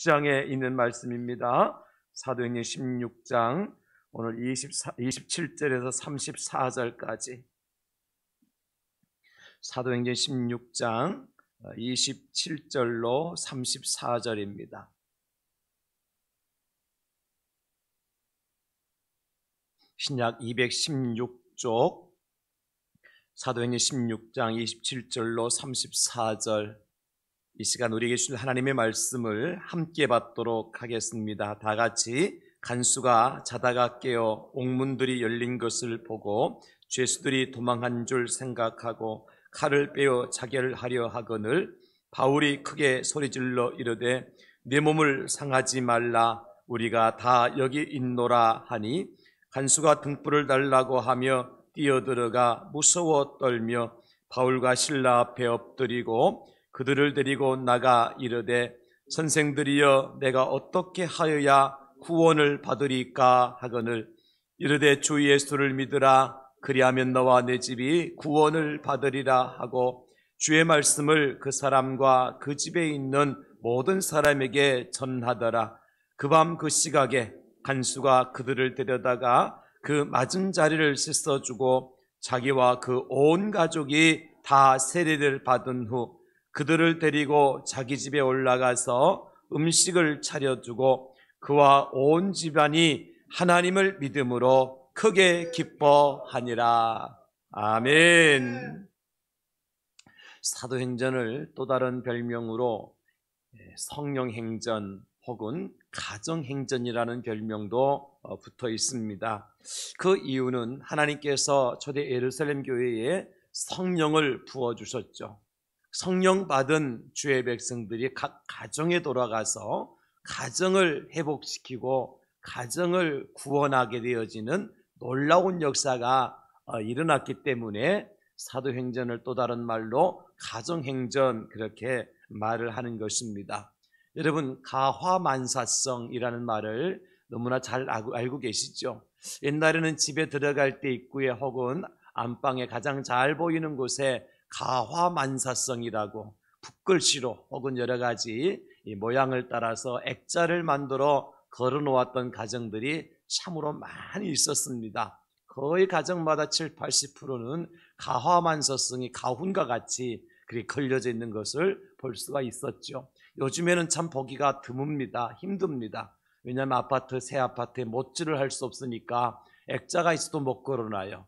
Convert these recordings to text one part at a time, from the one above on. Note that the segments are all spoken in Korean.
16장에 있는 말씀입니다. 사도행전 16장 오늘 27절에서 34절까지 사도행전 16장 27절로 34절입니다. 신약 216쪽 사도행전 16장 27절로 34절, 이 시간 우리에게 주신 하나님의 말씀을 함께 받도록 하겠습니다. 다 같이. 간수가 자다가 깨어 옥문들이 열린 것을 보고 죄수들이 도망한 줄 생각하고 칼을 빼어 자결하려 하거늘 바울이 크게 소리질러 이르되 내 몸을 상하지 말라, 우리가 다 여기 있노라 하니 간수가 등불을 달라고 하며 뛰어들어가 무서워 떨며 바울과 실라 앞에 엎드리고 그들을 데리고 나가 이르되 선생들이여 내가 어떻게 하여야 구원을 받으리까 하거늘 이르되 주 예수를 믿으라, 그리하면 너와 내 집이 구원을 받으리라 하고 주의 말씀을 그 사람과 그 집에 있는 모든 사람에게 전하더라. 그 밤 그 시각에 간수가 그들을 데려다가 그 맞은 자리를 씻어주고 자기와 그 온 가족이 다 세례를 받은 후 그들을 데리고 자기 집에 올라가서 음식을 차려주고 그와 온 집안이 하나님을 믿음으로 크게 기뻐하니라. 아멘. 사도행전을 또 다른 별명으로 성령행전 혹은 가정행전이라는 별명도 붙어 있습니다. 그 이유는 하나님께서 초대 예루살렘 교회에 성령을 부어주셨죠. 성령 받은 주의 백성들이 각 가정에 돌아가서 가정을 회복시키고 가정을 구원하게 되어지는 놀라운 역사가 일어났기 때문에 사도행전을 또 다른 말로 가정행전, 그렇게 말을 하는 것입니다. 여러분, 가화만사성이라는 말을 너무나 잘 알고 계시죠? 옛날에는 집에 들어갈 때 입구에 혹은 안방에 가장 잘 보이는 곳에 가화만사성이라고 붓글씨로 혹은 여러 가지 모양을 따라서 액자를 만들어 걸어놓았던 가정들이 참으로 많이 있었습니다. 거의 가정마다 70-80%는 가화만사성이 가훈과 같이 그렇게 걸려져 있는 것을 볼 수가 있었죠. 요즘에는 참 보기가 드뭅니다. 힘듭니다. 왜냐하면 새 아파트에 못질을 할 수 없으니까 액자가 있어도 못 걸어놔요.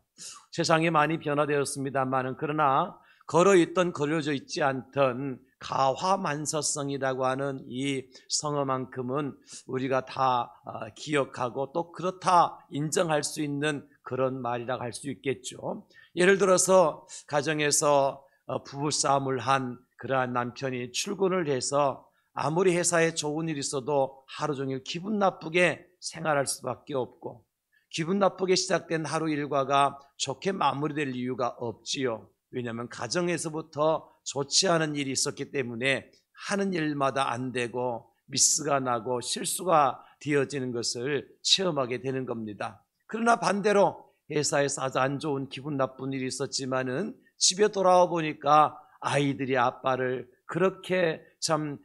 세상이 많이 변화되었습니다만 그러나 걸어있던 걸려져 있지 않던 가화만사성이라고 하는 이 성어만큼은 우리가 다 기억하고 또 그렇다 인정할 수 있는 그런 말이라고 할 수 있겠죠. 예를 들어서 가정에서 부부싸움을 한 그러한 남편이 출근을 해서 아무리 회사에 좋은 일이 있어도 하루 종일 기분 나쁘게 생활할 수밖에 없고, 기분 나쁘게 시작된 하루 일과가 좋게 마무리될 이유가 없지요. 왜냐하면 가정에서부터 좋지 않은 일이 있었기 때문에 하는 일마다 안 되고 미스가 나고 실수가 되어지는 것을 체험하게 되는 겁니다. 그러나 반대로 회사에서 아주 안 좋은 기분 나쁜 일이 있었지만은 집에 돌아와 보니까 아이들이 아빠를 그렇게 참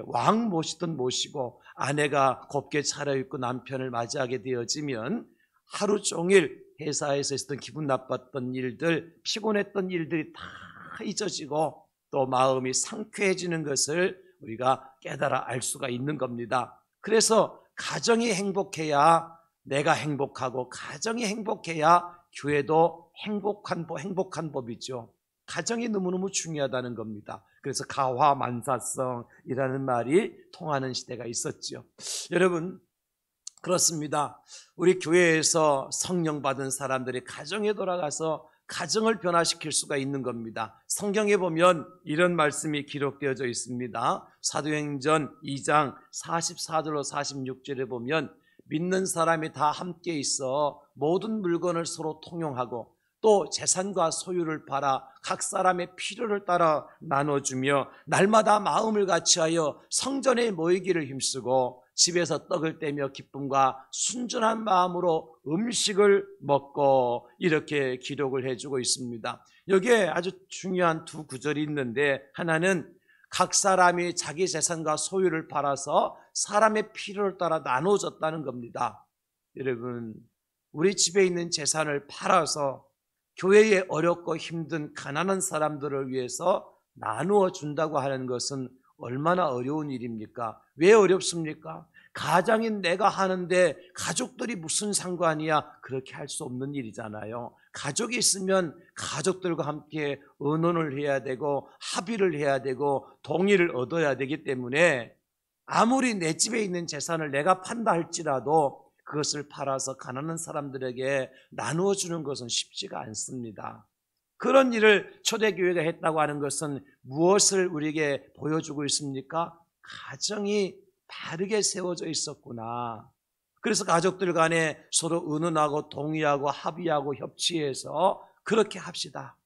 왕 모시던 모시고 아내가 곱게 차려입고 남편을 맞이하게 되어지면 하루 종일 회사에서 있었던 기분 나빴던 일들, 피곤했던 일들이 다 잊어지고 또 마음이 상쾌해지는 것을 우리가 깨달아 알 수가 있는 겁니다. 그래서 가정이 행복해야 내가 행복하고 가정이 행복해야 교회도 행복한 법이죠. 가정이 너무너무 중요하다는 겁니다. 그래서 가화만사성이라는 말이 통하는 시대가 있었죠. 여러분, 그렇습니다. 우리 교회에서 성령 받은 사람들이 가정에 돌아가서 가정을 변화시킬 수가 있는 겁니다. 성경에 보면 이런 말씀이 기록되어져 있습니다. 사도행전 2장 44절로 46절에 보면 믿는 사람이 다 함께 있어 모든 물건을 서로 통용하고 또 재산과 소유를 팔아 각 사람의 필요를 따라 나눠주며 날마다 마음을 같이하여 성전에 모이기를 힘쓰고 집에서 떡을 떼며 기쁨과 순전한 마음으로 음식을 먹고, 이렇게 기록을 해주고 있습니다. 여기에 아주 중요한 두 구절이 있는데, 하나는 각 사람이 자기 재산과 소유를 팔아서 사람의 필요를 따라 나눠줬다는 겁니다. 여러분, 우리 집에 있는 재산을 팔아서 교회에 어렵고 힘든 가난한 사람들을 위해서 나누어 준다고 하는 것은 얼마나 어려운 일입니까? 왜 어렵습니까? 가장인 내가 하는데 가족들이 무슨 상관이야? 그렇게 할 수 없는 일이잖아요. 가족이 있으면 가족들과 함께 의논을 해야 되고 합의를 해야 되고 동의를 얻어야 되기 때문에 아무리 내 집에 있는 재산을 내가 판다 할지라도 그것을 팔아서 가난한 사람들에게 나누어 주는 것은 쉽지가 않습니다. 그런 일을 초대교회가 했다고 하는 것은 무엇을 우리에게 보여주고 있습니까? 가정이 바르게 세워져 있었구나. 그래서 가족들 간에 서로 의논하고 동의하고 합의하고 협치해서 그렇게 합시다.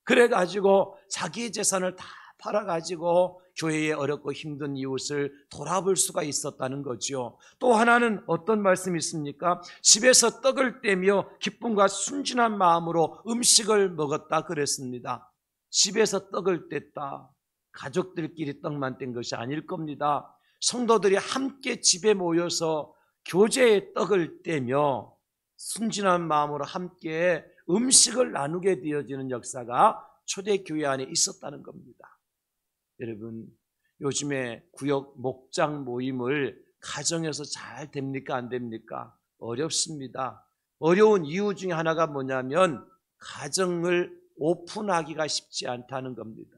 그래가지고 자기 재산을 다 팔아가지고 교회에 어렵고 힘든 이웃을 돌아볼 수가 있었다는 거죠. 또 하나는 어떤 말씀이 있습니까? 집에서 떡을 떼며 기쁨과 순진한 마음으로 음식을 먹었다 그랬습니다. 집에서 떡을 뗐다. 가족들끼리 떡만 뗀 것이 아닐 겁니다. 성도들이 함께 집에 모여서 교제의 떡을 떼며 순진한 마음으로 함께 음식을 나누게 되어지는 역사가 초대교회 안에 있었다는 겁니다. 여러분, 요즘에 구역 목장 모임을 가정에서 잘 됩니까? 안 됩니까? 어렵습니다. 어려운 이유 중에 하나가 뭐냐면 가정을 오픈하기가 쉽지 않다는 겁니다.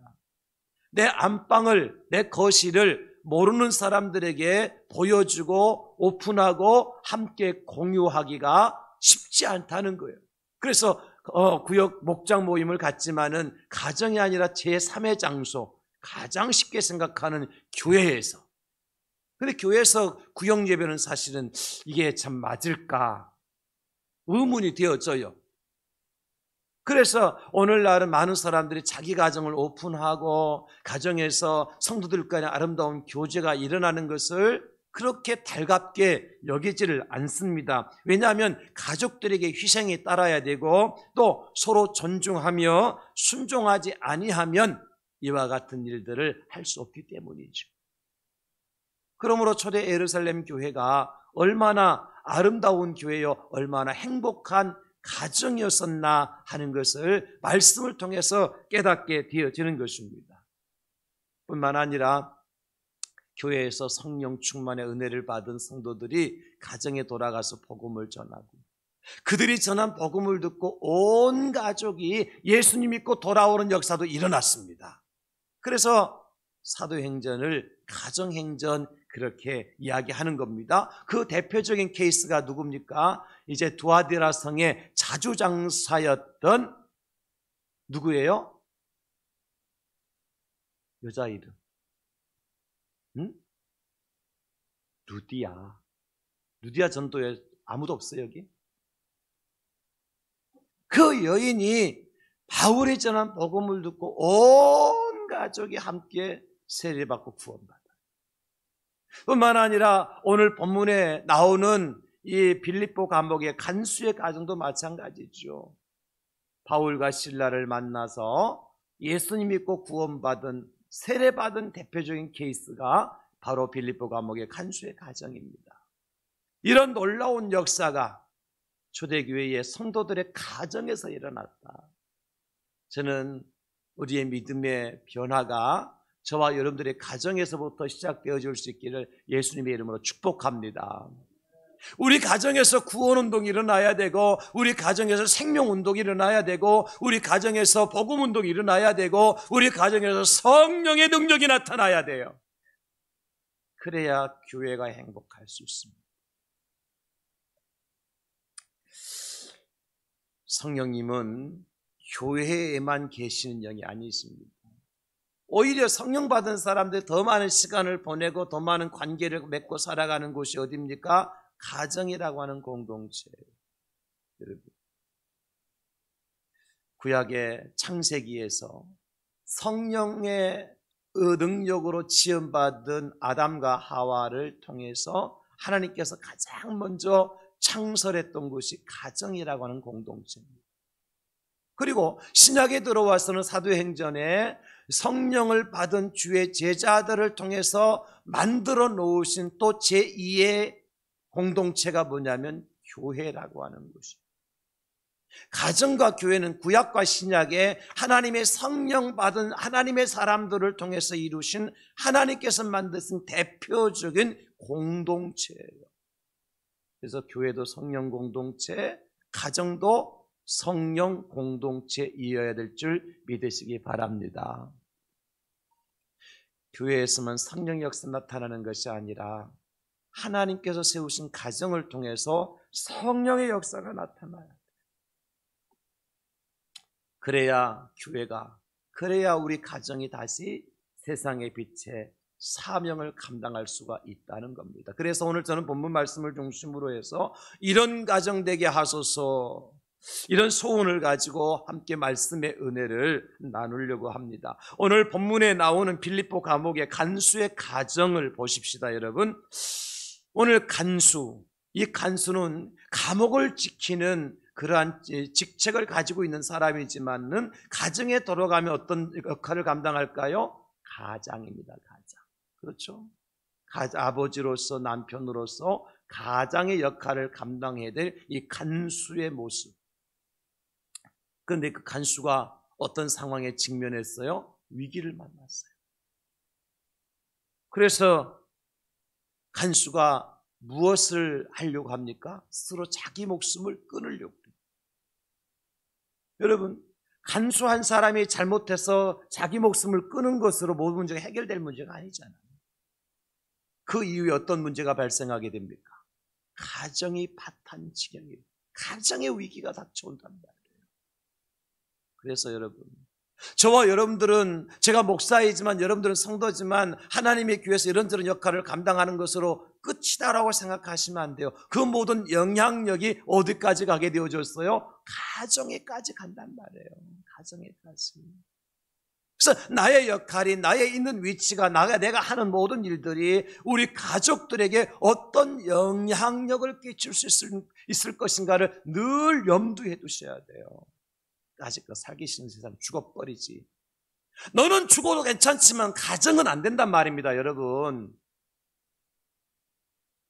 내 안방을, 내 거실을 모르는 사람들에게 보여주고 오픈하고 함께 공유하기가 쉽지 않다는 거예요. 그래서 구역 목장 모임을 갖지만은 가정이 아니라 제3의 장소, 가장 쉽게 생각하는 교회에서. 근데 교회에서 구역 예배는 사실은 이게 참 맞을까 의문이 되어져요. 그래서 오늘날은 많은 사람들이 자기 가정을 오픈하고 가정에서 성도들 간의 아름다운 교제가 일어나는 것을 그렇게 달갑게 여기지를 않습니다. 왜냐하면 가족들에게 희생이 따라야 되고 또 서로 존중하며 순종하지 아니하면 이와 같은 일들을 할 수 없기 때문이죠. 그러므로 초대 예루살렘 교회가 얼마나 아름다운 교회요, 얼마나 행복한 가정이었었나 하는 것을 말씀을 통해서 깨닫게 되어지는 것입니다. 뿐만 아니라 교회에서 성령 충만의 은혜를 받은 성도들이 가정에 돌아가서 복음을 전하고 그들이 전한 복음을 듣고 온 가족이 예수님 믿고 돌아오는 역사도 일어났습니다. 그래서 사도행전을 가정행전 그렇게 이야기하는 겁니다. 그 대표적인 케이스가 누굽니까? 이제 두아디라 성의 자주장사였던 누구예요? 여자 이름. 루디아. 루디아 전도에 아무도 없어요, 여기? 그 여인이 바울이 전한 복음을 듣고 온 가족이 함께 세례받고 구원받아요. 뿐만 아니라 오늘 본문에 나오는 이 빌립보 감옥의 간수의 가정도 마찬가지죠. 바울과 실라를 만나서 예수님 믿고 구원받은 세례받은 대표적인 케이스가 바로 빌립보 감옥의 간수의 가정입니다. 이런 놀라운 역사가 초대교회의 성도들의 가정에서 일어났다. 저는 우리의 믿음의 변화가 저와 여러분들의 가정에서부터 시작되어질 수 있기를 예수님의 이름으로 축복합니다. 우리 가정에서 구원운동이 일어나야 되고 우리 가정에서 생명운동이 일어나야 되고 우리 가정에서 복음운동이 일어나야 되고 우리 가정에서 성령의 능력이 나타나야 돼요. 그래야 교회가 행복할 수 있습니다. 성령님은 교회에만 계시는 영이 아니십니다. 오히려 성령 받은 사람들 더 많은 시간을 보내고 더 많은 관계를 맺고 살아가는 곳이 어디입니까? 가정이라고 하는 공동체예요. 여러분, 구약의 창세기에서 성령의 능력으로 지음받은 아담과 하와를 통해서 하나님께서 가장 먼저 창설했던 곳이 가정이라고 하는 공동체입니다. 그리고 신약에 들어와서는 사도행전에 성령을 받은 주의 제자들을 통해서 만들어 놓으신 또 제2의 공동체가 뭐냐면 교회라고 하는 것입니다. 가정과 교회는 구약과 신약에 하나님의 성령 받은 하나님의 사람들을 통해서 이루신 하나님께서 만드신 대표적인 공동체예요. 그래서 교회도 성령 공동체, 가정도 성령 공동체이어야 될 줄 믿으시기 바랍니다. 교회에서만 성령 역사 나타나는 것이 아니라 하나님께서 세우신 가정을 통해서 성령의 역사가 나타나요. 그래야 교회가, 그래야 우리 가정이 다시 세상의 빛에 사명을 감당할 수가 있다는 겁니다. 그래서 오늘 저는 본문 말씀을 중심으로 해서 이런 가정 되게 하소서, 이런 소원을 가지고 함께 말씀의 은혜를 나누려고 합니다. 오늘 본문에 나오는 빌립보 감옥의 간수의 가정을 보십시다. 여러분, 오늘 간수, 이 간수는 감옥을 지키는 그러한 직책을 가지고 있는 사람이지만은 가정에 들어가면 어떤 역할을 감당할까요? 가장입니다. 가장. 그렇죠? 아버지로서, 남편으로서 가장의 역할을 감당해야 될 이 간수의 모습. 그런데 그 간수가 어떤 상황에 직면했어요? 위기를 만났어요. 그래서 간수가 무엇을 하려고 합니까? 스스로 자기 목숨을 끊으려고 해요. 여러분, 간수한 사람이 잘못해서 자기 목숨을 끊은 것으로 모든 문제가 해결될 문제가 아니잖아요. 그 이후에 어떤 문제가 발생하게 됩니까? 가정이 파탄 지경이에요. 가정의 위기가 닥쳐온단 말이에요. 그래서 여러분, 저와 여러분들은, 제가 목사이지만 여러분들은 성도지만 하나님의 교회에서 이런저런 역할을 감당하는 것으로 끝이다라고 생각하시면 안 돼요. 그 모든 영향력이 어디까지 가게 되어졌어요? 가정에까지 간단 말이에요. 가정에까지. 그래서 나의 역할이, 나의 있는 위치가, 내가 하는 모든 일들이 우리 가족들에게 어떤 영향력을 끼칠 수 있을 것인가를 늘 염두에 두셔야 돼요. 아직도 살기 싫은 세상 죽어버리지. 너는 죽어도 괜찮지만 가정은 안 된단 말입니다. 여러분,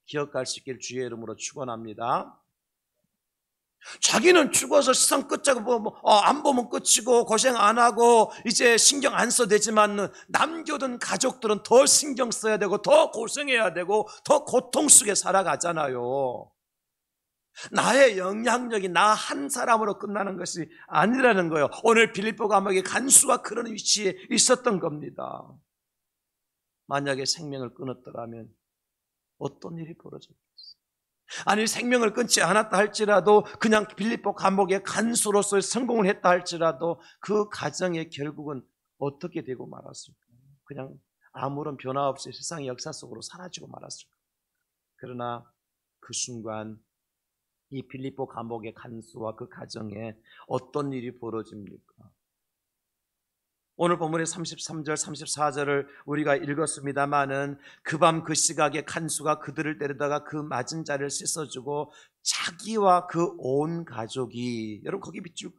기억할 수 있길 주의 이름으로 축원합니다. 자기는 죽어서 세상 끝자고 안 보면 끝이고 고생 안 하고 이제 신경 안 써도 되지만 남겨둔 가족들은 더 신경 써야 되고 더 고생해야 되고 더 고통 속에 살아가잖아요. 나의 영향력이 나 한 사람으로 끝나는 것이 아니라는 거예요. 오늘 빌립보 감옥의 간수가 그런 위치에 있었던 겁니다. 만약에 생명을 끊었더라면 어떤 일이 벌어졌겠어요? 아니, 생명을 끊지 않았다 할지라도 그냥 빌립보 감옥의 간수로서의 성공을 했다 할지라도 그 가정의 결국은 어떻게 되고 말았을까요? 그냥 아무런 변화 없이 세상의 역사 속으로 사라지고 말았을까요? 그러나 그 순간 이 빌립보 감옥의 간수와 그 가정에 어떤 일이 벌어집니까? 오늘 본문의 33절, 34절을 우리가 읽었습니다마는 그 밤 그 시각에 간수가 그들을 데려다가 그 맞은 자를 씻어주고 자기와 그 온 가족이, 여러분 거기 밑줄,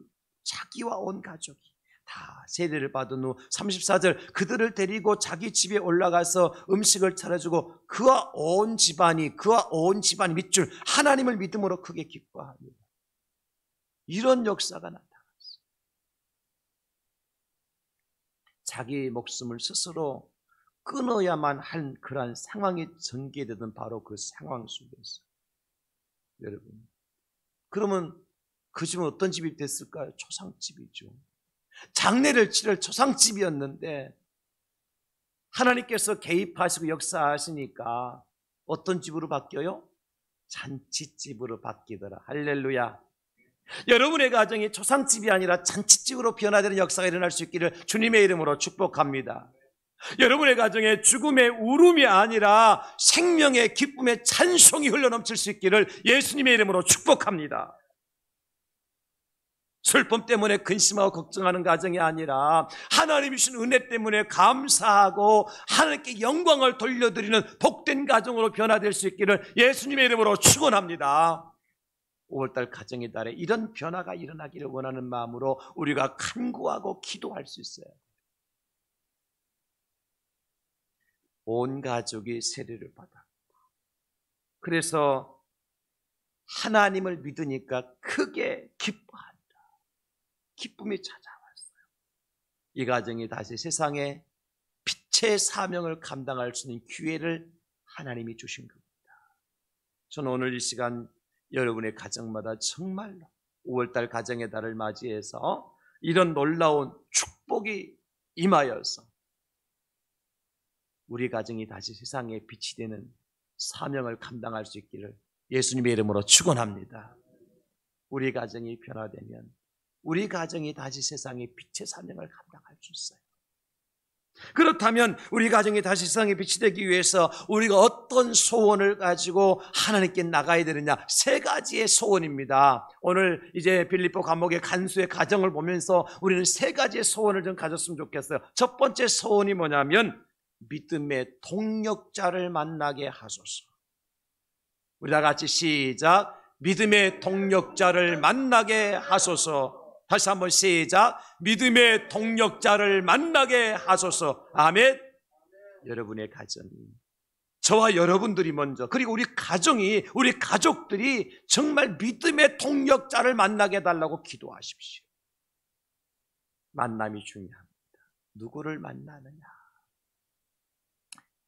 자기와 온 가족이 다 세례를 받은 후 34절 그들을 데리고 자기 집에 올라가서 음식을 차려주고 그와 온 집안이 밑줄 하나님을 믿음으로 크게 기뻐합니다. 이런 역사가 나타났어요. 자기 목숨을 스스로 끊어야만 한 그러한 상황이 전개되던 바로 그 상황 속에서 여러분, 그러면 그 집은 어떤 집이 됐을까요? 초상집이죠. 장례를 치를 초상집이었는데 하나님께서 개입하시고 역사하시니까 어떤 집으로 바뀌어요? 잔치집으로 바뀌더라. 할렐루야. 여러분의 가정이 초상집이 아니라 잔치집으로 변화되는 역사가 일어날 수 있기를 주님의 이름으로 축복합니다. 여러분의 가정에 죽음의 울음이 아니라 생명의 기쁨의 찬송이 흘러넘칠 수 있기를 예수님의 이름으로 축복합니다. 슬픔 때문에 근심하고 걱정하는 가정이 아니라 하나님이 주신 은혜 때문에 감사하고 하나님께 영광을 돌려드리는 복된 가정으로 변화될 수 있기를 예수님의 이름으로 축원합니다. 5월달 가정의 달에 이런 변화가 일어나기를 원하는 마음으로 우리가 간구하고 기도할 수 있어요. 온 가족이 세례를 받았고, 그래서 하나님을 믿으니까 크게 기뻐한다. 기쁨이 찾아왔어요. 이 가정이 다시 세상에 빛의 사명을 감당할 수 있는 기회를 하나님이 주신 겁니다. 저는 오늘 이 시간 여러분의 가정마다 정말로 5월달 가정의 달을 맞이해서 이런 놀라운 축복이 임하여서 우리 가정이 다시 세상에 빛이 되는 사명을 감당할 수 있기를 예수님의 이름으로 축원합니다. 우리 가정이 변화되면 우리 가정이 다시 세상에 빛의 사명을 감당할 수 있어요. 그렇다면 우리 가정이 다시 세상에 빛이 되기 위해서 우리가 어떤 소원을 가지고 하나님께 나가야 되느냐, 세 가지의 소원입니다. 오늘 이제 빌립보 감옥의 간수의 가정을 보면서 우리는 세 가지의 소원을 좀 가졌으면 좋겠어요. 첫 번째 소원이 뭐냐면 믿음의 동력자를 만나게 하소서. 우리 다 같이 시작. 믿음의 동력자를 만나게 하소서. 다시 한번 시작. 믿음의 동력자를 만나게 하소서. 아멘. 여러분의 가정이, 저와 여러분들이 먼저, 그리고 우리 가정이, 우리 가족들이 정말 믿음의 동력자를 만나게 해달라고 기도하십시오. 만남이 중요합니다. 누구를 만나느냐.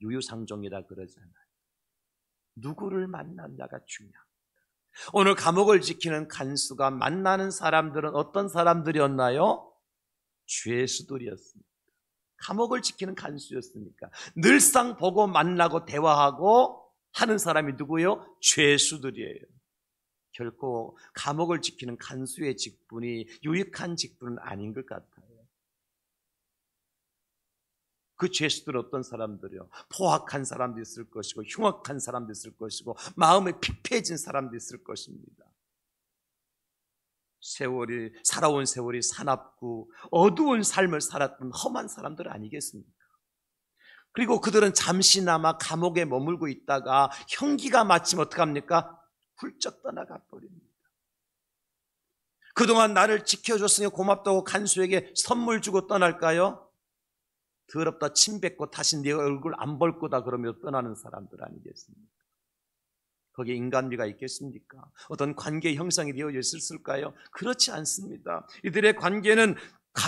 유유상종이라 그러잖아요. 누구를 만나느냐가 중요합니다. 오늘 감옥을 지키는 간수가 만나는 사람들은 어떤 사람들이었나요? 죄수들이었습니다. 감옥을 지키는 간수였으니까 늘상 보고 만나고 대화하고 하는 사람이 누구요? 죄수들이에요. 결코 감옥을 지키는 간수의 직분이 유익한 직분은 아닌 것 같아요. 그 죄수들은 어떤 사람들이요? 포악한 사람도 있을 것이고 흉악한 사람도 있을 것이고 마음이 피폐해진 사람도 있을 것입니다. 살아온 세월이 사납고 어두운 삶을 살았던 험한 사람들 아니겠습니까? 그리고 그들은 잠시나마 감옥에 머물고 있다가 형기가 마치면 어떡합니까? 훌쩍 떠나가 버립니다. 그동안 나를 지켜줬으니 고맙다고 간수에게 선물 주고 떠날까요? 더럽다 침 뱉고 다시 네 얼굴 안 볼 거다 그러며 떠나는 사람들 아니겠습니까? 거기에 인간미가 있겠습니까? 어떤 관계 형성이 되어져 있을까요? 그렇지 않습니다. 이들의 관계는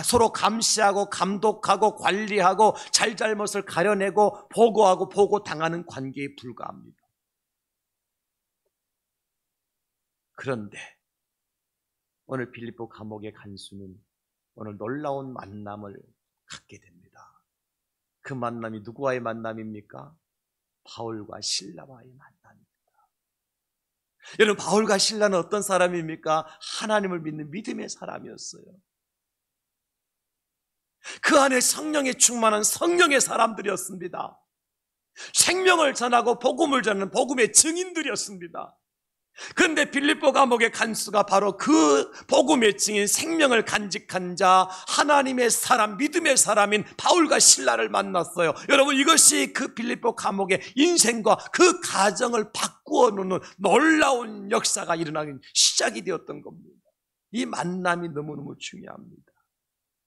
서로 감시하고 감독하고 관리하고 잘잘못을 가려내고 보고하고 보고당하는 관계에 불과합니다. 그런데 오늘 빌립보 감옥의 간수는 오늘 놀라운 만남을 갖게 됩니다. 그 만남이 누구와의 만남입니까? 바울과 실라와의 만남입니다. 여러분, 바울과 실라는 어떤 사람입니까? 하나님을 믿는 믿음의 사람이었어요. 그 안에 성령에 충만한 성령의 사람들이었습니다. 생명을 전하고 복음을 전하는 복음의 증인들이었습니다. 그런데 빌립보 감옥의 간수가 바로 그 복음의 증인, 생명을 간직한 자, 하나님의 사람, 믿음의 사람인 바울과 실라를 만났어요. 여러분, 이것이 그 빌립보 감옥의 인생과 그 가정을 바꾸어 놓는 놀라운 역사가 일어나는 시작이 되었던 겁니다. 이 만남이 너무너무 중요합니다.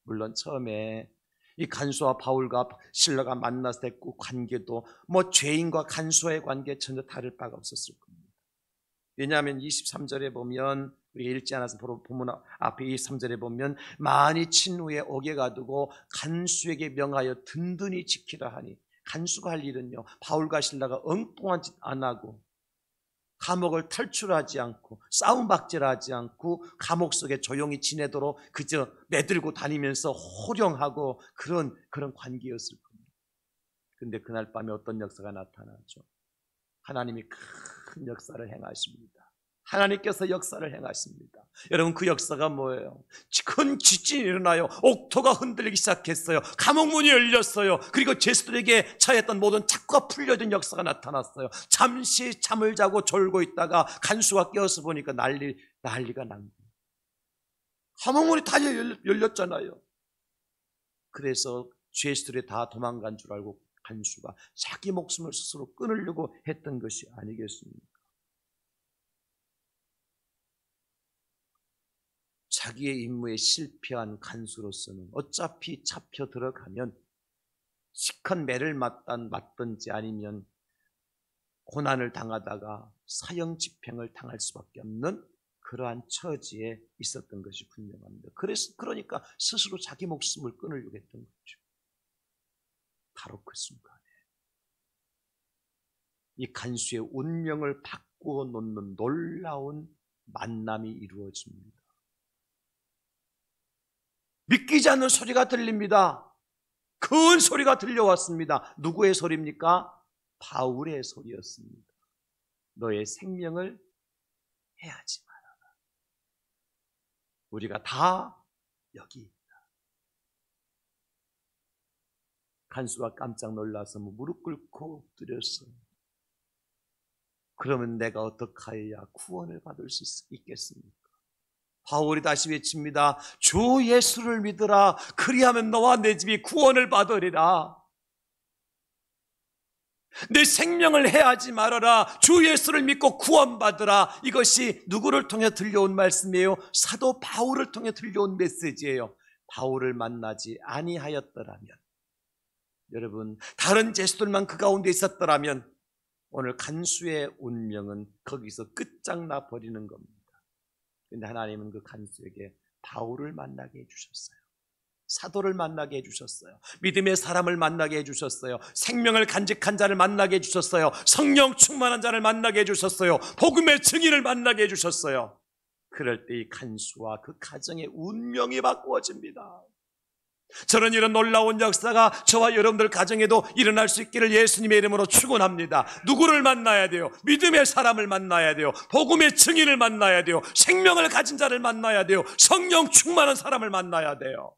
물론 처음에 이 간수와 바울과 실라가 만났을 때 그 관계도 죄인과 간수와의 관계 전혀 다를 바가 없었을 겁니다. 왜냐하면 23절에 보면, 우리가 읽지 않아서 보면 앞에 23절에 보면 많이 친 후에 옥에 가두고 간수에게 명하여 든든히 지키라 하니, 간수가 할 일은요, 바울과 실라가 엉뚱한 짓 안 하고 감옥을 탈출하지 않고 싸움박질하지 않고 감옥 속에 조용히 지내도록 그저 매들고 다니면서 호령하고 그런 관계였을 겁니다. 그런데 그날 밤에 어떤 역사가 나타나죠? 하나님이 큰 역사를 행하십니다. 하나님께서 역사를 행하십니다. 여러분, 그 역사가 뭐예요? 큰 지진이 일어나요. 옥토가 흔들리기 시작했어요. 감옥문이 열렸어요. 그리고 죄수들에게 처했던 모든 착고가 풀려진 역사가 나타났어요. 잠시 잠을 자고 졸고 있다가 간수가 깨어서 보니까 난리가 난 거예요. 감옥문이 다 열렸잖아요. 그래서 죄수들이 다 도망간 줄 알고 간수가 자기 목숨을 스스로 끊으려고 했던 것이 아니겠습니까? 자기의 임무에 실패한 간수로서는 어차피 잡혀 들어가면 시컷 매를 맞든지 아니면 고난을 당하다가 사형 집행을 당할 수밖에 없는 그러한 처지에 있었던 것이 분명합니다. 그러니까 스스로 자기 목숨을 끊으려고 했던 거죠. 바로 그 순간에 이 간수의 운명을 바꾸어 놓는 놀라운 만남이 이루어집니다. 믿기지 않는 소리가 들립니다. 큰 소리가 들려왔습니다. 누구의 소리입니까? 바울의 소리였습니다. 너의 생명을 해하지 말아라. 우리가 다 여기 있다. 간수가 깜짝 놀라서 무릎 꿇고 엎드렸어요. 그러면 내가 어떻게 해야 구원을 받을 수 있겠습니까? 바울이 다시 외칩니다. 주 예수를 믿으라. 그리하면 너와 내 집이 구원을 받으리라. 내 생명을 해하지 말아라. 주 예수를 믿고 구원받으라. 이것이 누구를 통해 들려온 말씀이에요? 사도 바울을 통해 들려온 메시지예요. 바울을 만나지 아니하였더라면, 여러분, 다른 제수들만 그 가운데 있었더라면 오늘 간수의 운명은 거기서 끝장나 버리는 겁니다. 그런데 하나님은 그 간수에게 바울을 만나게 해주셨어요. 사도를 만나게 해주셨어요. 믿음의 사람을 만나게 해주셨어요. 생명을 간직한 자를 만나게 해주셨어요. 성령 충만한 자를 만나게 해주셨어요. 복음의 증인을 만나게 해주셨어요. 그럴 때 이 간수와 그 가정의 운명이 바꾸어집니다. 저는 이런 놀라운 역사가 저와 여러분들 가정에도 일어날 수 있기를 예수님의 이름으로 축원합니다. 누구를 만나야 돼요? 믿음의 사람을 만나야 돼요. 복음의 증인을 만나야 돼요. 생명을 가진 자를 만나야 돼요. 성령 충만한 사람을 만나야 돼요.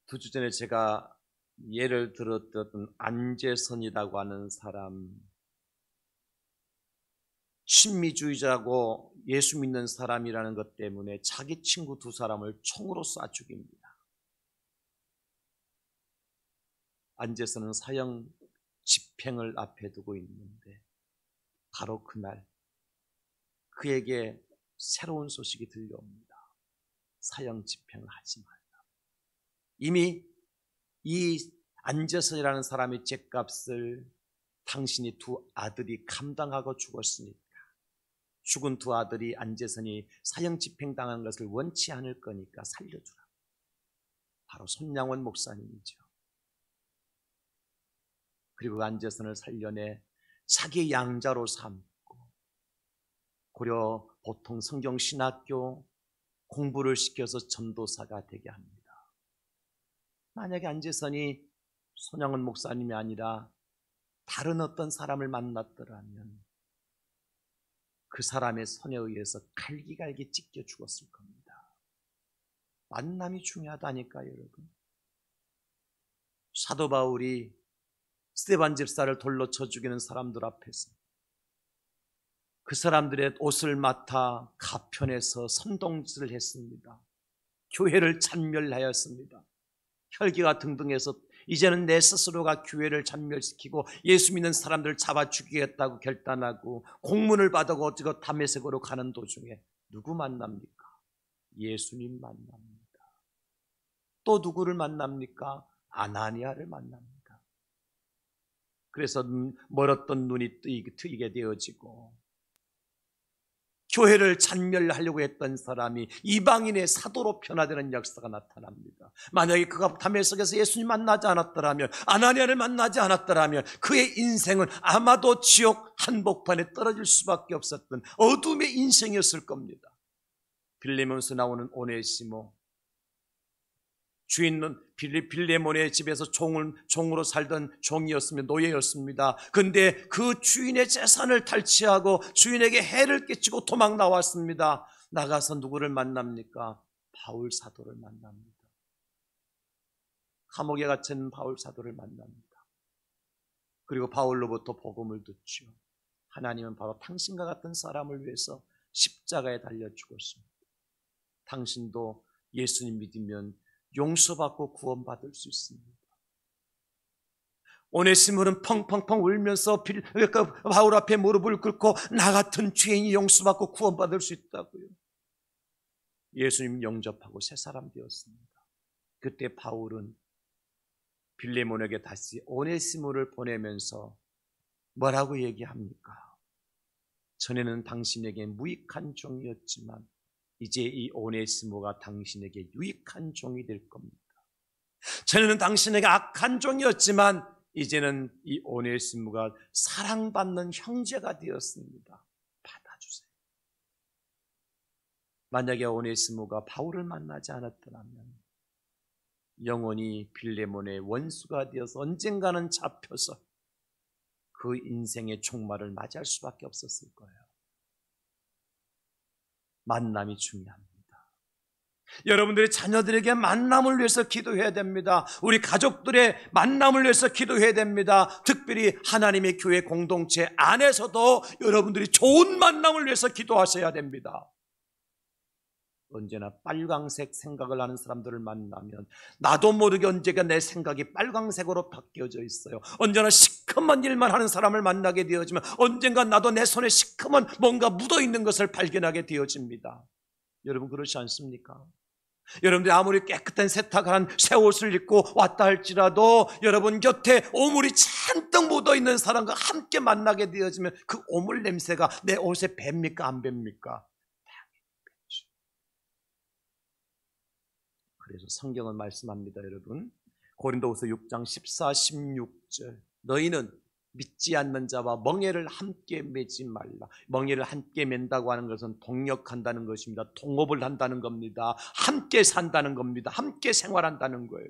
두 주 전에 제가 예를 들었던 안재선이라고 하는 사람, 신미주의자고 예수 믿는 사람이라는 것 때문에 자기 친구 두 사람을 총으로 쏴 죽입니다. 안재선은 사형 집행을 앞에 두고 있는데 바로 그날 그에게 새로운 소식이 들려옵니다. 사형 집행을 하지 말라. 이미 이 안재선이라는 사람의 죗값을 당신이 두 아들이 감당하고 죽었으니까 죽은 두 아들이 안재선이 사형 집행당한 것을 원치 않을 거니까 살려주라. 바로 손양원 목사님이죠. 그리고 안재선을 살려내 자기 양자로 삼고 고려 보통 성경신학교 공부를 시켜서 전도사가 되게 합니다. 만약에 안재선이 손양원 목사님이 아니라 다른 어떤 사람을 만났더라면 그 사람의 손에 의해서 갈기갈기 찢겨 죽었을 겁니다. 만남이 중요하다니까요, 여러분. 사도 바울이 스데반 집사를 돌로 쳐 죽이는 사람들 앞에서 그 사람들의 옷을 맡아 가편에서 선동질을 했습니다. 교회를 찬멸하였습니다. 혈기가 등등해서 이제는 내 스스로가 교회를 찬멸시키고 예수 믿는 사람들을 잡아 죽이겠다고 결단하고 공문을 받아고 어찌고 다메섹으로 가는 도중에 누구 만납니까? 예수님 만납니다. 또 누구를 만납니까? 아나니아를 만납니다. 그래서 멀었던 눈이 뜨이게 되어지고 교회를 찬멸하려고 했던 사람이 이방인의 사도로 변화되는 역사가 나타납니다. 만약에 그가 다메섹에서 예수님 만나지 않았더라면, 아나니아를 만나지 않았더라면 그의 인생은 아마도 지옥 한복판에 떨어질 수밖에 없었던 어둠의 인생이었을 겁니다. 빌레몬에서 나오는 오네시모, 주인은 빌레몬의 집에서 종으로 살던 종이었으며 노예였습니다. 그런데 그 주인의 재산을 탈취하고 주인에게 해를 끼치고 도망 나왔습니다. 나가서 누구를 만납니까? 바울 사도를 만납니다. 감옥에 갇힌 바울 사도를 만납니다. 그리고 바울로부터 복음을 듣죠. 하나님은 바로 당신과 같은 사람을 위해서 십자가에 달려 죽었습니다. 당신도 예수님 믿으면 용서받고 구원받을 수 있습니다. 오네시모는 펑펑펑 울면서 바울 앞에 무릎을 꿇고 나 같은 죄인이 용서받고 구원받을 수 있다고요. 예수님 영접하고 새 사람 되었습니다. 그때 바울은 빌레몬에게 다시 오네시모를 보내면서 뭐라고 얘기합니까? 전에는 당신에게 무익한 종이었지만 이제 이 오네시모가 당신에게 유익한 종이 될 겁니다. 전에는 당신에게 악한 종이었지만 이제는 이 오네시모가 사랑받는 형제가 되었습니다. 받아주세요. 만약에 오네시모가 바울을 만나지 않았더라면 영원히 빌레몬의 원수가 되어서 언젠가는 잡혀서 그 인생의 종말을 맞이할 수밖에 없었을 거예요. 만남이 중요합니다. 여러분들의 자녀들에게 만남을 위해서 기도해야 됩니다. 우리 가족들의 만남을 위해서 기도해야 됩니다. 특별히 하나님의 교회 공동체 안에서도 여러분들이 좋은 만남을 위해서 기도하셔야 됩니다. 언제나 빨강색 생각을 하는 사람들을 만나면 나도 모르게 언제가 내 생각이 빨강색으로 바뀌어져 있어요. 언제나 시커먼 일만 하는 사람을 만나게 되어지면 언젠가 나도 내 손에 시커먼 뭔가 묻어있는 것을 발견하게 되어집니다. 여러분 그렇지 않습니까? 여러분들이 아무리 깨끗한 세탁한 새 옷을 입고 왔다 할지라도 여러분 곁에 오물이 잔뜩 묻어있는 사람과 함께 만나게 되어지면 그 오물 냄새가 내 옷에 뱄습니까? 안 뱄습니까? 그래서 성경은 말씀합니다. 여러분 고린도후서 6장 14, 16절 너희는 믿지 않는 자와 멍에를 함께 매지 말라. 멍에를 함께 맨다고 하는 것은 동역한다는 것입니다. 동업을 한다는 겁니다. 함께 산다는 겁니다. 함께 생활한다는 거예요.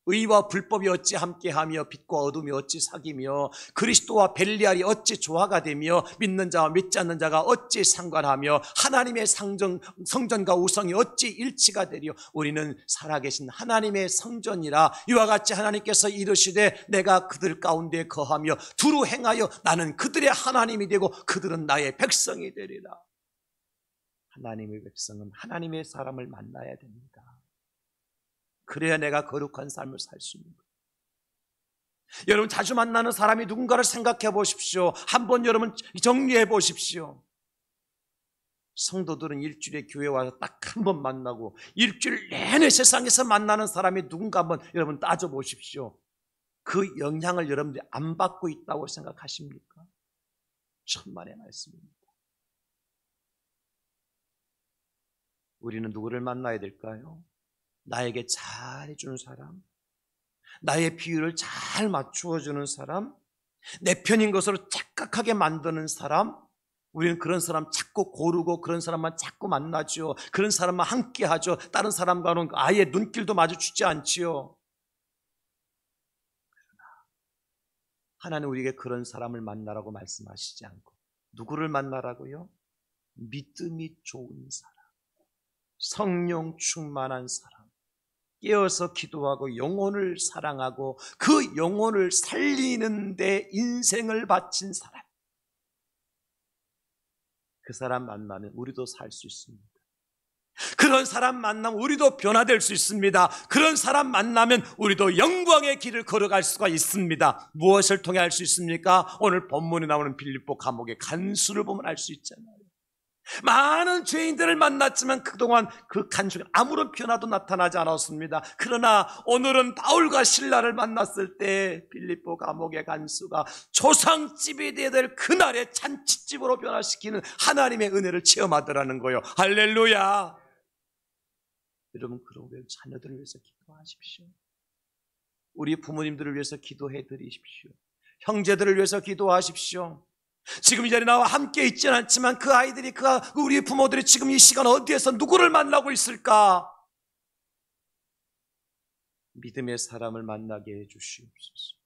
의와 불법이 어찌 함께하며 빛과 어둠이 어찌 사귀며 그리스도와 벨리알이 어찌 조화가 되며 믿는 자와 믿지 않는 자가 어찌 상관하며 하나님의 성전과 우성이 어찌 일치가 되려. 우리는 살아계신 하나님의 성전이라. 이와 같이 하나님께서 이르시되 내가 그들 가운데 거하며 두루 행하여 나는 그들의 하나님이 되고 그들은 나의 백성이 되리라. 하나님의 백성은 하나님의 사람을 만나야 됩니다. 그래야 내가 거룩한 삶을 살 수 있는 거예요. 여러분 자주 만나는 사람이 누군가를 생각해 보십시오. 한번 여러분 정리해 보십시오. 성도들은 일주일에 교회 와서 딱 한 번 만나고 일주일 내내 세상에서 만나는 사람이 누군가 한번 여러분 따져 보십시오. 그 영향을 여러분들이 안 받고 있다고 생각하십니까? 천만의 말씀입니다. 우리는 누구를 만나야 될까요? 나에게 잘해주는 사람, 나의 비율을 잘 맞추어주는 사람, 내 편인 것으로 착각하게 만드는 사람. 우리는 그런 사람 자꾸 고르고 그런 사람만 자꾸 만나죠. 그런 사람만 함께하죠. 다른 사람과는 아예 눈길도 마주치지 않지요. 그러나 하나님 우리에게 그런 사람을 만나라고 말씀하시지 않고 누구를 만나라고요? 믿음이 좋은 사람, 성령 충만한 사람, 깨어서 기도하고 영혼을 사랑하고 그 영혼을 살리는 데 인생을 바친 사람. 그 사람 만나면 우리도 살 수 있습니다. 그런 사람 만나면 우리도 변화될 수 있습니다. 그런 사람 만나면 우리도 영광의 길을 걸어갈 수가 있습니다. 무엇을 통해 알 수 있습니까? 오늘 본문에 나오는 빌립보 감옥의 간수를 보면 알 수 있잖아요. 많은 죄인들을 만났지만 그동안 그 간수가 아무런 변화도 나타나지 않았습니다. 그러나 오늘은 바울과 실라를 만났을 때 빌립보 감옥의 간수가 조상집이 되어야 될 그날의 잔치집으로 변화시키는 하나님의 은혜를 체험하더라는 거예요. 할렐루야. 여러분 그런 거예요. 자녀들을 위해서 기도하십시오. 우리 부모님들을 위해서 기도해 드리십시오. 형제들을 위해서 기도하십시오. 지금 이 자리에 나와 함께 있지는 않지만 그 아이들이 우리 부모들이 지금 이 시간 어디에서 누구를 만나고 있을까? 믿음의 사람을 만나게 해 주시옵소서.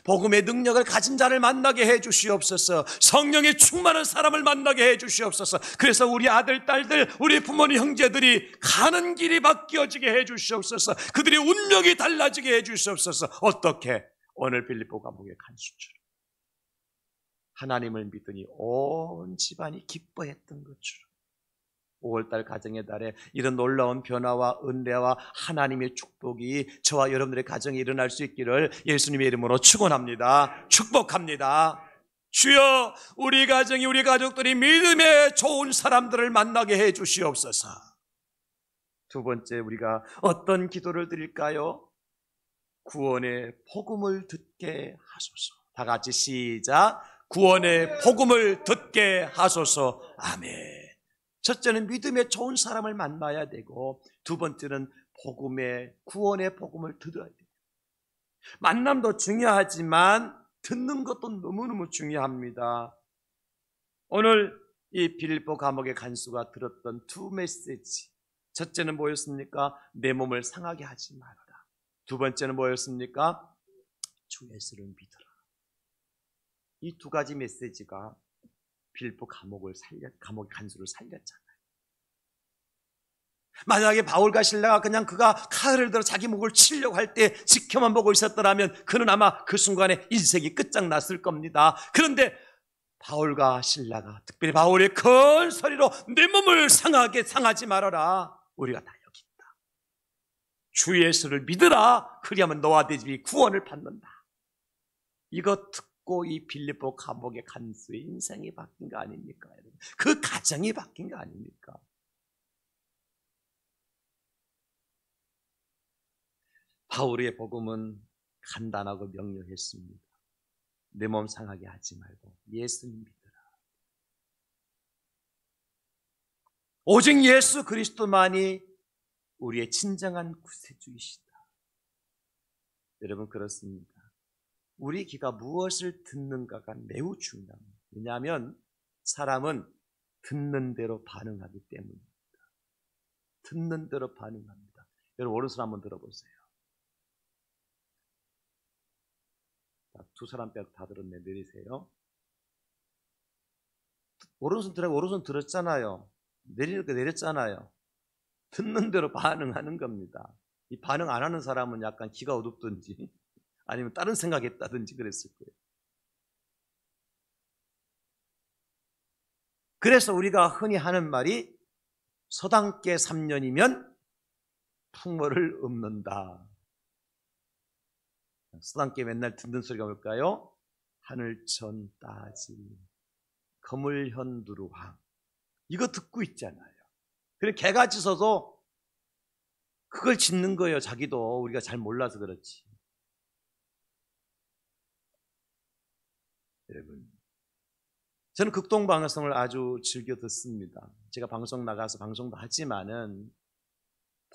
복음의 능력을 가진 자를 만나게 해 주시옵소서. 성령의 충만한 사람을 만나게 해 주시옵소서. 그래서 우리 아들, 딸들, 우리 부모님, 형제들이 가는 길이 바뀌어지게 해 주시옵소서. 그들의 운명이 달라지게 해 주시옵소서. 어떻게? 오늘 빌립보 감옥의 간수처럼 하나님을 믿으니 온 집안이 기뻐했던 것처럼 5월달 가정의 달에 이런 놀라운 변화와 은혜와 하나님의 축복이 저와 여러분들의 가정에 일어날 수 있기를 예수님의 이름으로 축원합니다. 축복합니다. 주여, 우리 가정이, 우리 가족들이 믿음의 좋은 사람들을 만나게 해 주시옵소서. 두 번째, 우리가 어떤 기도를 드릴까요? 구원의 복음을 듣게 하소서. 다 같이 시작. 구원의 복음을 듣게 하소서. 아멘. 첫째는 믿음의 좋은 사람을 만나야 되고, 두 번째는 구원의 복음을 들어야 돼요. 만남도 중요하지만 듣는 것도 너무너무 중요합니다. 오늘 이 빌립보 감옥의 간수가 들었던 두 메시지, 첫째는 뭐였습니까? 내 몸을 상하게 하지 말아라. 두 번째는 뭐였습니까? 주 예수를 믿어라. 이 두 가지 메시지가 빌립보 감옥의 간수를 살렸잖아요. 만약에 바울과 실라가 그냥 그가 칼을 들어 자기 목을 치려고 할 때 지켜만 보고 있었더라면 그는 아마 그 순간에 인생이 끝장났을 겁니다. 그런데 바울과 실라가, 특별히 바울의 큰 소리로 내 몸을 상하지 말아라. 우리가 다 여기 있다. 주 예수를 믿으라. 그리하면 너와 네 집이 구원을 받는다. 이거 듣고 이 빌립보 감옥의 간수의 인생이 바뀐 거 아닙니까? 그 가정이 바뀐 거 아닙니까? 바울의 복음은 간단하고 명료했습니다. 내 몸 상하게 하지 말고 예수님 믿으라. 오직 예수 그리스도만이 우리의 진정한 구세주이시다. 여러분, 그렇습니다. 우리 귀가 무엇을 듣는가가 매우 중요합니다. 왜냐하면 사람은 듣는 대로 반응하기 때문입니다. 듣는 대로 반응합니다. 여러분, 오른손 한번 들어보세요. 두 사람 빼고 다 들었네. 내리세요. 오른손 들었잖아요. 내리니까 내렸잖아요. 듣는 대로 반응하는 겁니다. 이 반응 안 하는 사람은 약간 기가 어둡든지 아니면 다른 생각했다든지 그랬을 거예요. 그래서 우리가 흔히 하는 말이 서당계 3년이면 풍모를 읊는다. 서당계 맨날 듣는 소리가 뭘까요? 하늘천 따지 거물현 두루왕. 이거 듣고 있잖아요. 그래 개가 짖어도 그걸 짖는 거예요. 자기도 우리가 잘 몰라서 그렇지. 여러분, 저는 극동방송을 아주 즐겨 듣습니다. 제가 방송 나가서 방송도 하지만은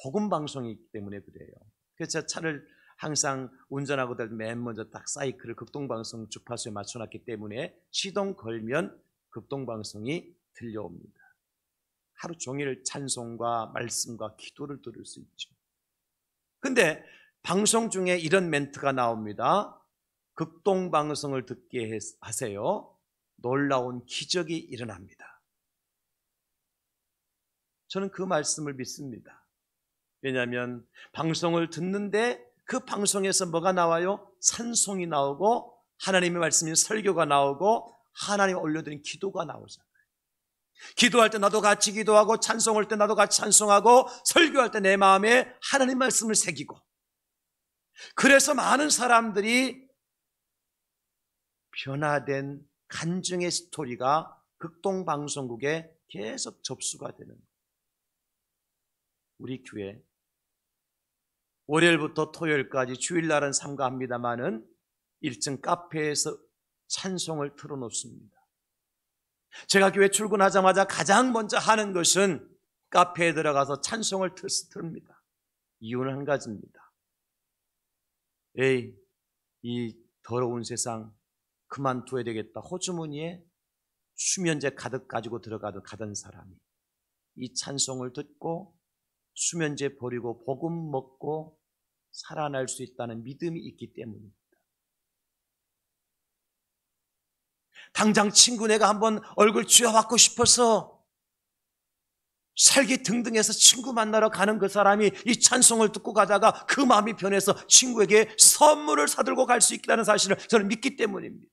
복음방송이기 때문에 그래요. 그래서 차를 항상 운전하고 될 때 맨 먼저 딱 사이클을 극동방송 주파수에 맞춰놨기 때문에 시동 걸면 극동방송이 들려옵니다. 하루 종일 찬송과 말씀과 기도를 들을 수 있죠. 근데 방송 중에 이런 멘트가 나옵니다. 극동방송을 듣게 하세요. 놀라운 기적이 일어납니다. 저는 그 말씀을 믿습니다. 왜냐하면 방송을 듣는데 그 방송에서 뭐가 나와요? 찬송이 나오고 하나님의 말씀인 설교가 나오고 하나님이 올려드린 기도가 나오잖아요. 기도할 때 나도 같이 기도하고 찬송할 때 나도 같이 찬송하고 설교할 때 내 마음에 하나님 말씀을 새기고, 그래서 많은 사람들이 변화된 간증의 스토리가 극동방송국에 계속 접수가 되는 거예요. 우리 교회 월요일부터 토요일까지 주일날은 삼가합니다마는 1층 카페에서 찬송을 틀어놓습니다. 제가 교회 출근하자마자 가장 먼저 하는 것은 카페에 들어가서 찬송을 틀습니다. 이유는 한 가지입니다. 이 더러운 세상 그만둬야 되겠다. 호주머니에 수면제 가득 가지고 가던 사람이 이 찬송을 듣고 수면제 버리고 복음 먹고 살아날 수 있다는 믿음이 있기 때문입니다. 당장 친구네가 한번 얼굴 쥐어받고 싶어서 살기 등등해서 친구 만나러 가는 그 사람이 이 찬송을 듣고 가다가 그 마음이 변해서 친구에게 선물을 사들고 갈 수 있다는 사실을 저는 믿기 때문입니다.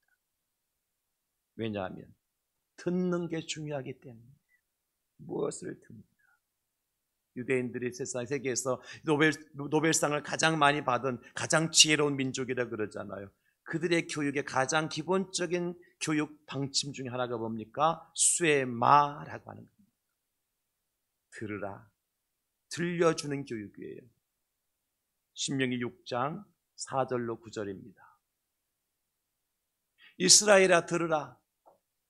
왜냐하면 듣는 게 중요하기 때문에. 무엇을 듣는가? 유대인들이 세계에서 노벨상을 가장 많이 받은 가장 지혜로운 민족이라 그러잖아요. 그들의 교육의 가장 기본적인 교육 방침 중에 하나가 뭡니까? 쇠마라고 하는 겁니다. 들으라, 들려주는 교육이에요. 신명기 6장 4절로 9절입니다. 이스라엘아 들으라,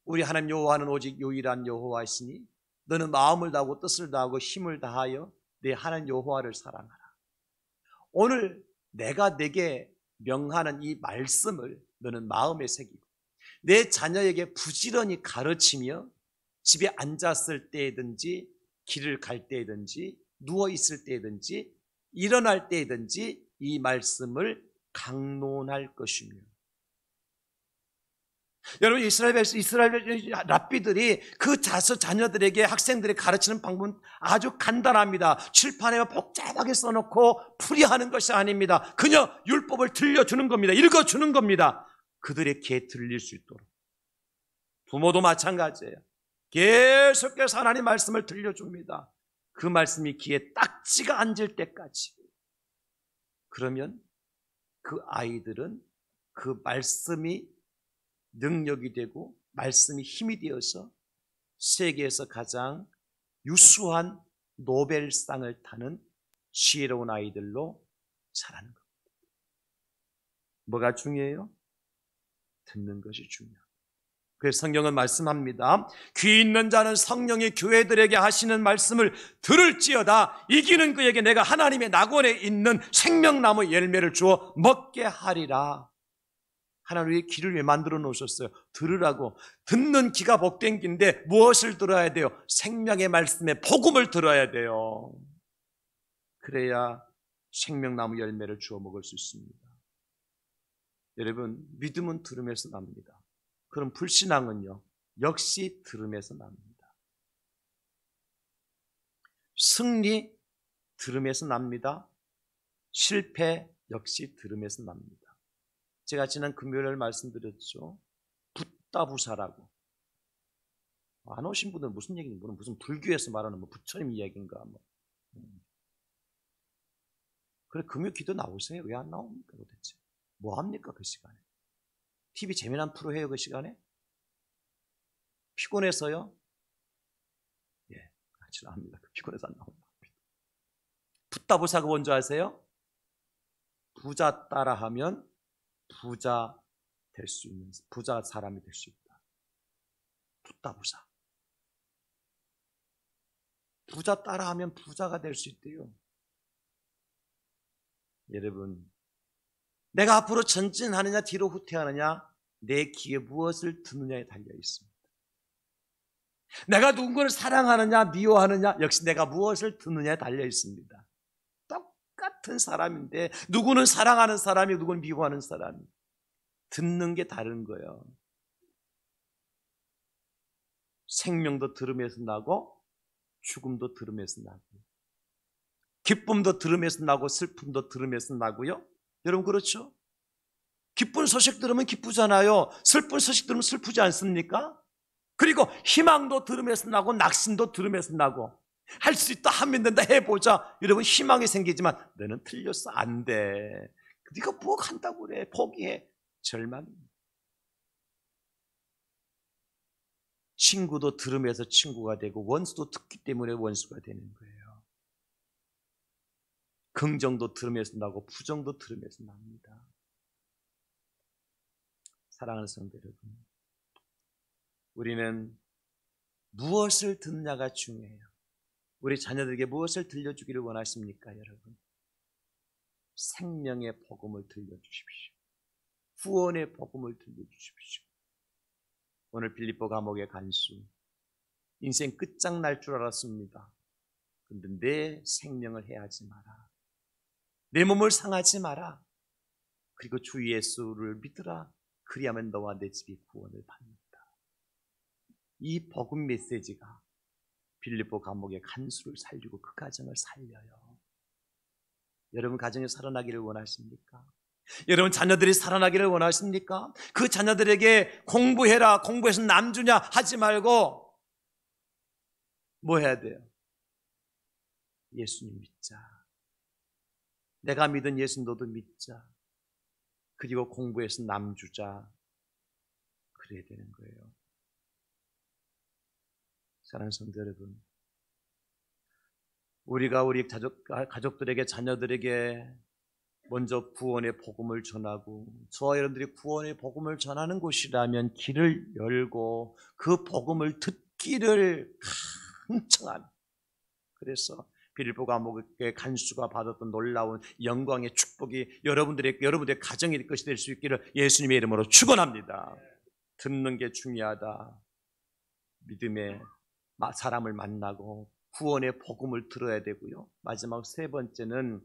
우리 하나님 여호와는 오직 유일한 여호와이시니 너는 마음을 다하고 뜻을 다하고 힘을 다하여 내 하나님 여호와를 사랑하라. 오늘 내가 내게 명하는 이 말씀을 너는 마음에 새기고 내 자녀에게 부지런히 가르치며 집에 앉았을 때든지 길을 갈 때든지 누워있을 때든지 일어날 때든지 이 말씀을 강론할 것이며, 여러분 이스라엘 랍비들이 그 자녀들에게 학생들에게 가르치는 방법은 아주 간단합니다. 칠판에 복잡하게 써놓고 풀이하는 것이 아닙니다. 그냥 율법을 들려주는 겁니다. 읽어주는 겁니다. 그들의 귀에 들릴 수 있도록. 부모도 마찬가지예요. 계속해서 하나님 말씀을 들려줍니다. 그 말씀이 귀에 딱지가 앉을 때까지. 그러면 그 아이들은 그 말씀이 능력이 되고 말씀이 힘이 되어서 세계에서 가장 유수한 노벨상을 타는 지혜로운 아이들로 자라는 겁니다. 뭐가 중요해요? 듣는 것이 중요합니다. 그래서 성경은 말씀합니다. 귀 있는 자는 성령이 교회들에게 하시는 말씀을 들을지어다. 이기는 그에게 내가 하나님의 낙원에 있는 생명나무 열매를 주어 먹게 하리라. 하나님의 귀를 왜 만들어 놓으셨어요? 들으라고. 듣는 귀가 복된 귀인데 무엇을 들어야 돼요? 생명의 말씀에 복음을 들어야 돼요. 그래야 생명나무 열매를 주워 먹을 수 있습니다. 여러분, 믿음은 들음에서 납니다. 그럼 불신앙은요, 역시 들음에서 납니다. 승리 들음에서 납니다. 실패 역시 들음에서 납니다. 제가 지난 금요일에 말씀드렸죠. 붓다부사라고. 안 오신 분들은 무슨 얘기인지 무슨 불교에서 말하는 부처님 이야기인가 그래, 금요 기도 나오세요. 왜 안 나옵니까 도대체? 뭐 합니까 그 시간에? TV 재미난 프로 해요 그 시간에? 피곤해서요? 예, 같이 나옵니다. 피곤해서 안 나옵니다. 붓다부사가 뭔지 아세요? 부자 따라하면 부자 될 수 있는, 부자 사람이 될 수 있다. 붓다부사. 부자 따라하면 부자가 될 수 있대요. 여러분, 내가 앞으로 전진하느냐 뒤로 후퇴하느냐 내 귀에 무엇을 듣느냐에 달려 있습니다. 내가 누군가를 사랑하느냐 미워하느냐 역시 내가 무엇을 듣느냐에 달려 있습니다. 똑같은 사람인데 누구는 사랑하는 사람이 누구는 미워하는 사람이. 듣는 게 다른 거예요. 생명도 들음에서 나고 죽음도 들음에서 나고 기쁨도 들음에서 나고 슬픔도 들음에서 나고요. 여러분 그렇죠? 기쁜 소식 들으면 기쁘잖아요. 슬픈 소식 들으면 슬프지 않습니까? 그리고 희망도 들음에서 나고 낙심도 들음에서 나고 할 수 있다 하면 된다 해보자. 여러분 희망이 생기지만 너는 틀렸어 안 돼. 네가 뭐 한다고 그래. 포기해. 절망입니다. 친구도 들음에서 친구가 되고 원수도 듣기 때문에 원수가 되는 거예요. 긍정도 들음에서 나고 부정도 들음에서 납니다. 사랑하는 성도 여러분, 우리는 무엇을 듣느냐가 중요해요. 우리 자녀들에게 무엇을 들려주기를 원하십니까, 여러분? 생명의 복음을 들려주십시오. 구원의 복음을 들려주십시오. 오늘 빌립보 감옥의 간수, 인생 끝장날 줄 알았습니다. 그런데 내 생명을 해하지 마라. 내 몸을 상하지 마라. 그리고 주 예수를 믿으라. 그리하면 너와 내 집이 구원을 받는다. 이 복음 메시지가 빌립보 감옥의 간수를 살리고 그 가정을 살려요. 여러분 가정이 살아나기를 원하십니까? 여러분 자녀들이 살아나기를 원하십니까? 그 자녀들에게 공부해라, 공부해서 남주냐 하지 말고 뭐 해야 돼요? 예수님 믿자. 내가 믿은 예수 너도 믿자. 그리고 공부해서 남주자. 그래야 되는 거예요. 사랑하는 성도 여러분, 우리가 우리 가족들에게, 자녀들에게 먼저 구원의 복음을 전하고, 저와 여러분들이 구원의 복음을 전하는 곳이라면 길을 열고 그 복음을 듣기를 강청합니다. 그래서 빌보 감옥의 간수가 받았던 놀라운 영광의 축복이 여러분들의 가정의 것이 될 수 있기를 예수님의 이름으로 축원합니다. 듣는 게 중요하다. 믿음의 사람을 만나고 구원의 복음을 들어야 되고요. 마지막 세 번째는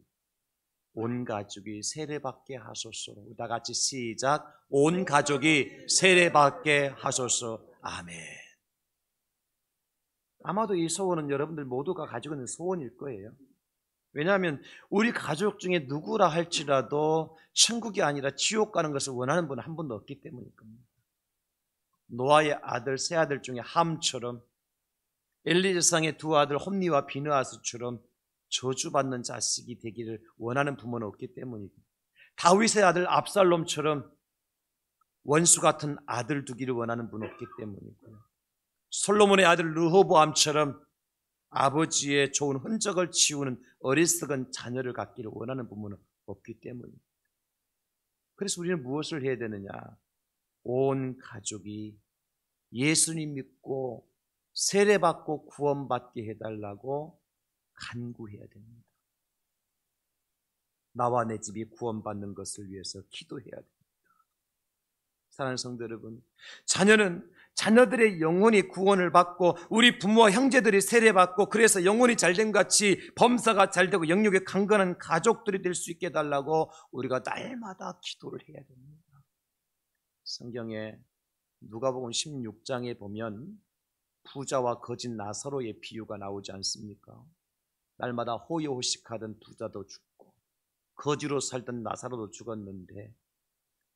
온 가족이 세례받게 하소서. 다 같이 시작. 온 가족이 세례받게 하소서. 아멘. 아마도 이 소원은 여러분들 모두가 가지고 있는 소원일 거예요. 왜냐하면 우리 가족 중에 누구라 할지라도 천국이 아니라 지옥 가는 것을 원하는 분은 한 분도 없기 때문일 겁니다. 노아의 아들, 세 아들 중에 함처럼, 엘리제상의 두 아들 홈니와 비느하스처럼 저주받는 자식이 되기를 원하는 부모는 없기 때문이고, 다윗의 아들 압살롬처럼 원수 같은 아들 두기를 원하는 분은 없기 때문이고요, 솔로몬의 아들 르호보암처럼 아버지의 좋은 흔적을 지우는 어리석은 자녀를 갖기를 원하는 부모는 없기 때문입니다. 그래서 우리는 무엇을 해야 되느냐? 온 가족이 예수님 믿고 세례받고 구원받게 해달라고 간구해야 됩니다. 나와 내 집이 구원받는 것을 위해서 기도해야 됩니다. 사랑하는 성도 여러분, 자녀들의 영혼이 구원을 받고 우리 부모와 형제들이 세례받고 그래서 영혼이 잘된 같이 범사가 잘되고 영육이 강건한 가족들이 될 수 있게 해달라고 우리가 날마다 기도를 해야 됩니다. 성경에 누가복음 16장에 보면 부자와 거짓 나사로의 비유가 나오지 않습니까? 날마다 호요호식하던 부자도 죽고 거지로 살던 나사로도 죽었는데,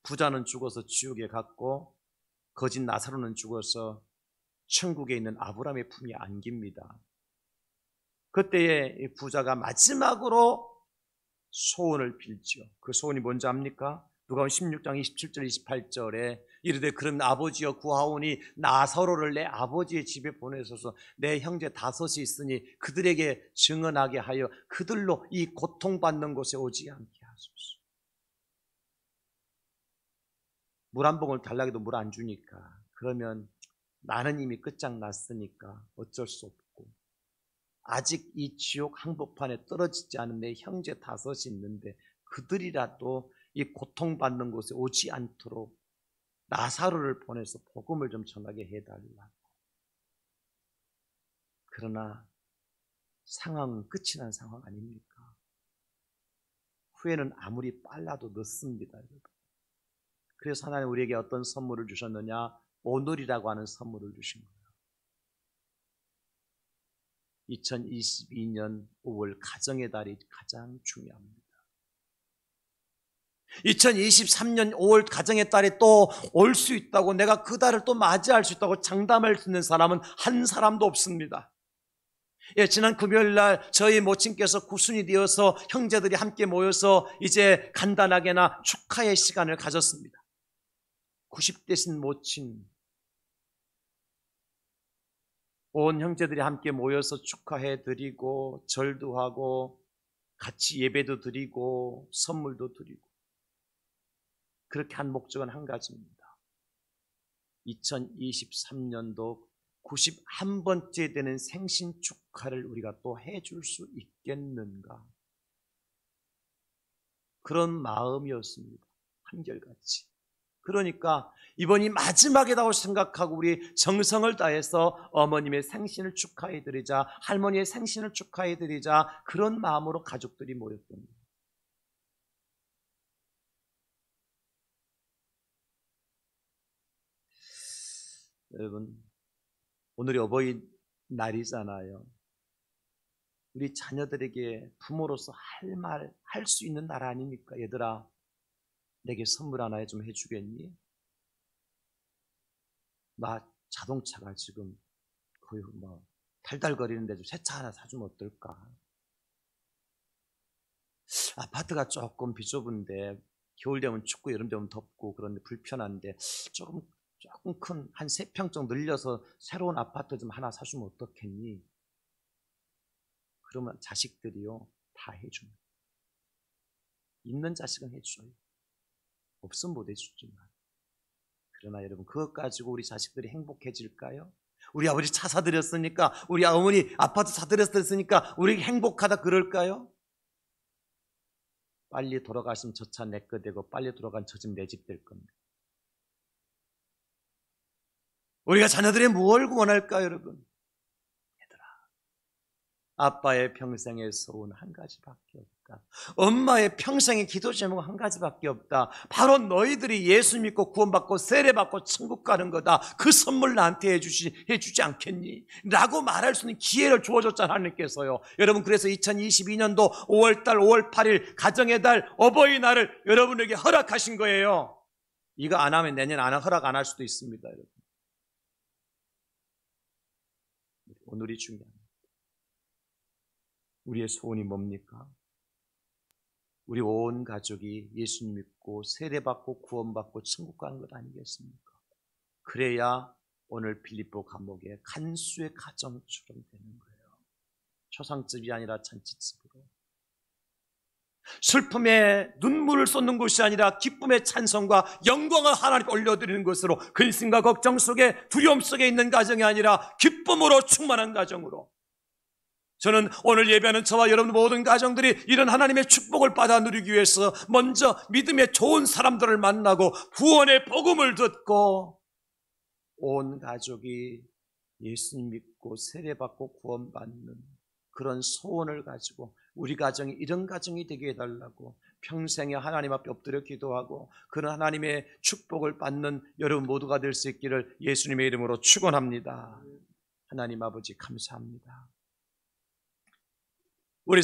부자는 죽어서 지옥에 갔고 거짓 나사로는 죽어서 천국에 있는 아브라함의 품에 안깁니다. 그때에 부자가 마지막으로 소원을 빌지요. 그 소원이 뭔지 압니까? 누가복음 16장 27절 28절에 이르되 그럼 아버지여 구하오니 나사로를 내 아버지의 집에 보내소서. 내 형제 다섯이 있으니 그들에게 증언하게 하여 그들로 이 고통받는 곳에 오지 않게 하소서. 물 한 봉을 달라고 해도 물 안 주니까, 그러면 나는 이미 끝장났으니까 어쩔 수 없고, 아직 이 지옥 항복판에 떨어지지 않은 내 형제 다섯이 있는데 그들이라도 이 고통받는 곳에 오지 않도록 나사로를 보내서 복음을 좀 전하게 해달라고. 그러나 상황은 끝이 난 상황 아닙니까? 후회는 아무리 빨라도 늦습니다, 여러분. 그래서 하나님 우리에게 어떤 선물을 주셨느냐? 오늘이라고 하는 선물을 주신 거예요. 2022년 5월 가정의 달이 가장 중요합니다. 2023년 5월 가정의 달이 또 올 수 있다고, 내가 그 달을 또 맞이할 수 있다고 장담할 수 있는 사람은 한 사람도 없습니다. 지난 금요일 날 저희 모친께서 구순이 되어서 형제들이 함께 모여서 이제 간단하게나 축하의 시간을 가졌습니다. 90대신 모친, 온 형제들이 함께 모여서 축하해드리고 절도 하고 같이 예배도 드리고 선물도 드리고, 그렇게 한 목적은 한 가지입니다. 2023년도 91번째 되는 생신 축하를 우리가 또 해줄 수 있겠는가, 그런 마음이었습니다. 한결같이. 그러니까 이번이 마지막이라고 생각하고 우리 정성을 다해서 어머님의 생신을 축하해드리자, 할머니의 생신을 축하해드리자, 그런 마음으로 가족들이 모였습니다. 여러분, 오늘이 어버이날이잖아요. 우리 자녀들에게 부모로서 할 수 있는 날 아닙니까? 얘들아, 내게 선물 하나 좀 해주겠니? 나 자동차가 지금 거의 달달거리는데 좀 새 차 하나 사주면 어떨까? 아파트가 조금 비좁은데 겨울 되면 춥고 여름 되면 덥고 그런데 불편한데 조금 조금 큰 한 3평 정도 늘려서 새로운 아파트 좀 하나 사주면 어떻겠니? 그러면 자식들이요 다 해줍니다. 있는 자식은 해줘요. 없으면 못 해주지만. 그러나 여러분 그것 가지고 우리 자식들이 행복해질까요? 우리 아버지 차 사드렸으니까, 우리 어머니 아파트 사드렸으니까 우리 행복하다 그럴까요? 빨리 돌아가시면 저 차 내 거 되고 빨리 돌아간 저 집 내 집 될 겁니다. 우리가 자녀들이 뭘 원할까요, 여러분? 얘들아, 아빠의 평생의 소원 한 가지밖에 없다. 엄마의 평생의 기도 제목 한 가지밖에 없다. 바로 너희들이 예수 믿고 구원받고 세례받고 천국 가는 거다. 그 선물 나한테 해주지 않겠니? 라고 말할 수 있는 기회를 주어줬잖아요, 하나님께서요. 여러분, 그래서 2022년도 5월달 5월 8일 가정의 달 어버이날을 여러분에게 허락하신 거예요. 이거 안 하면 내년 허락 안 할 수도 있습니다, 여러분. 오늘이 중요합니다. 우리의 소원이 뭡니까? 우리 온 가족이 예수 믿고 세례받고 구원받고 천국 가는 것 아니겠습니까? 그래야 오늘 빌립보 감옥의 간수의 가정처럼 되는 거예요. 초상집이 아니라 잔치집으로. 슬픔에 눈물을 쏟는 것이 아니라 기쁨의 찬송과 영광을 하나님께 올려드리는 것으로, 근심과 걱정 속에 두려움 속에 있는 가정이 아니라 기쁨으로 충만한 가정으로. 저는 오늘 예배하는 저와 여러분 모든 가정들이 이런 하나님의 축복을 받아 누리기 위해서 먼저 믿음의 좋은 사람들을 만나고 구원의 복음을 듣고 온 가족이 예수님 믿고 세례받고 구원받는 그런 소원을 가지고 우리 가정이 이런 가정이 되게 해달라고 평생에 하나님 앞에 엎드려 기도하고 그런 하나님의 축복을 받는 여러분 모두가 될 수 있기를 예수님의 이름으로 축원합니다. 하나님 아버지 감사합니다. 우리